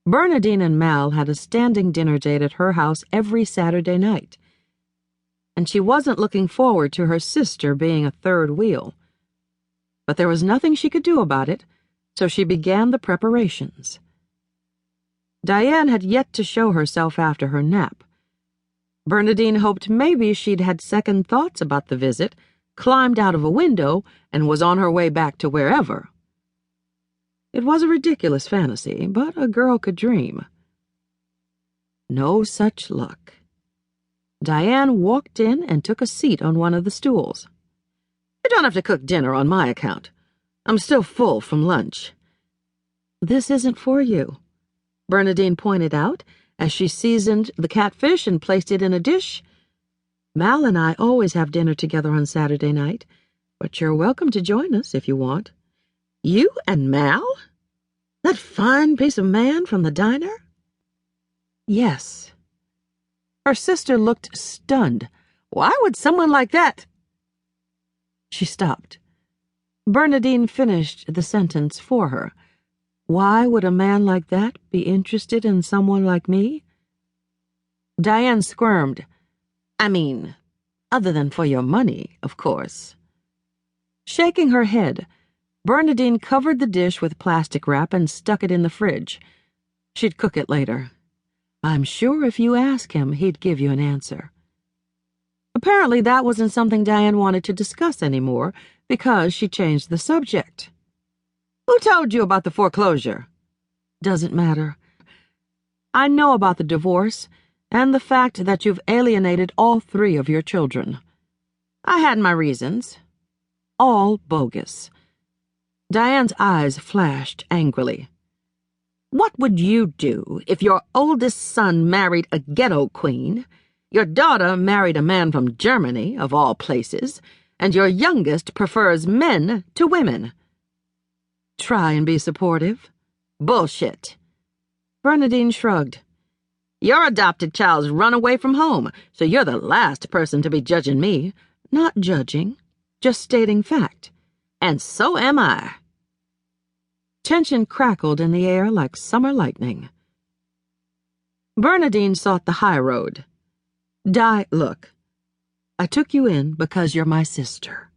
Bernadine and Mal had a standing dinner date at her house every Saturday night, and she wasn't looking forward to her sister being a third wheel. But there was nothing she could do about it, so she began the preparations. Diane had yet to show herself after her nap. Bernadine hoped maybe she'd had second thoughts about the visit, climbed out of a window, and was on her way back to wherever. It was a ridiculous fantasy, but a girl could dream. No such luck. Diane walked in and took a seat on one of the stools. "You don't have to cook dinner on my account. I'm still full from lunch." "This isn't for you," Bernadine pointed out as she seasoned the catfish and placed it in a dish. "Mal and I always have dinner together on Saturday night, but you're welcome to join us if you want." "You and Mal? That fine piece of man from the diner?" "Yes." Her sister looked stunned. "Why would someone like that—" She stopped. Bernadine finished the sentence for her. "Why would a man like that be interested in someone like me?" Diane squirmed. "I mean, other than for your money, of course." Shaking her head, Bernadine covered the dish with plastic wrap and stuck it in the fridge. She'd cook it later. "I'm sure if you ask him, he'd give you an answer." Apparently that wasn't something Diane wanted to discuss anymore, because she changed the subject. "Who told you about the foreclosure?" "Doesn't matter. I know about the divorce and the fact that you've alienated all 3 of your children." "I had my reasons." "All bogus." Diane's eyes flashed angrily. "What would you do if your oldest son married a ghetto queen, your daughter married a man from Germany, of all places, and your youngest prefers men to women?" "Try and be supportive." "Bullshit." Bernadine shrugged. "Your adopted child's run away from home, so you're the last person to be judging me." "Not judging, just stating fact." "And so am I." Tension crackled in the air like summer lightning. Bernadine sought the high road. Look, I took you in because you're my sister.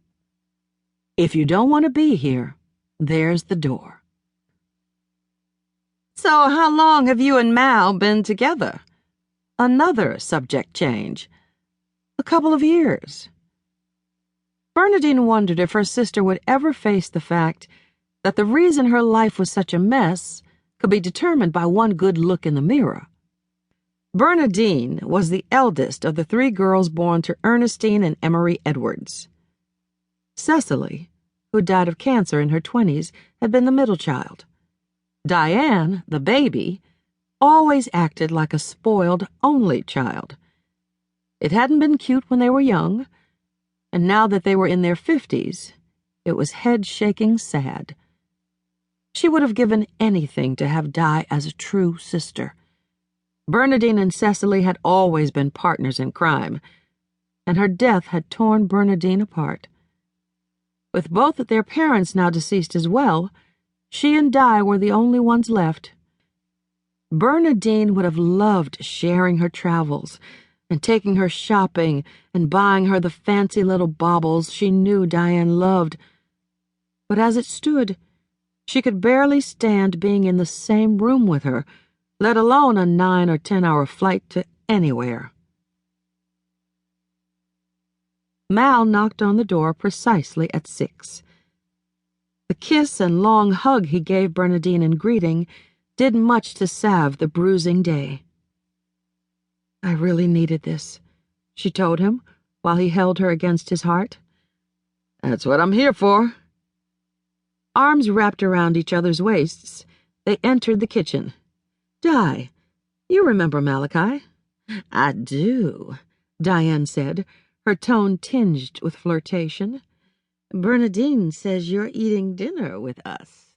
If you don't want to be here, there's the door." "So how long have you and Mal been together?" Another subject change. "A couple of years." Bernadine wondered if her sister would ever face the fact that the reason her life was such a mess could be determined by one good look in the mirror. Bernadine was the eldest of the 3 girls born to Ernestine and Emery Edwards. Cecily, who died of cancer in her 20s, had been the middle child. Diane, the baby, always acted like a spoiled only child. It hadn't been cute when they were young, and now that they were in their 50s, it was head-shaking sad. She would have given anything to have Di as a true sister. Bernadine and Cecily had always been partners in crime, and her death had torn Bernadine apart. With both of their parents now deceased as well, she and Di were the only ones left. Bernadine would have loved sharing her travels and taking her shopping and buying her the fancy little baubles she knew Diane loved. But as it stood, she could barely stand being in the same room with her, let alone a 9 or 10-hour flight to anywhere. Mal knocked on the door precisely at 6. The kiss and long hug he gave Bernadine in greeting did much to salve the bruising day. "I really needed this," she told him, while he held her against his heart. "That's what I'm here for." Arms wrapped around each other's waists, they entered the kitchen. "Di, you remember Malachi?" "I do," Diane said, her tone tinged with flirtation. "Bernadine says you're eating dinner with us."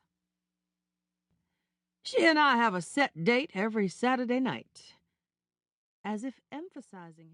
"She and I have a set date every Saturday night." As if emphasizing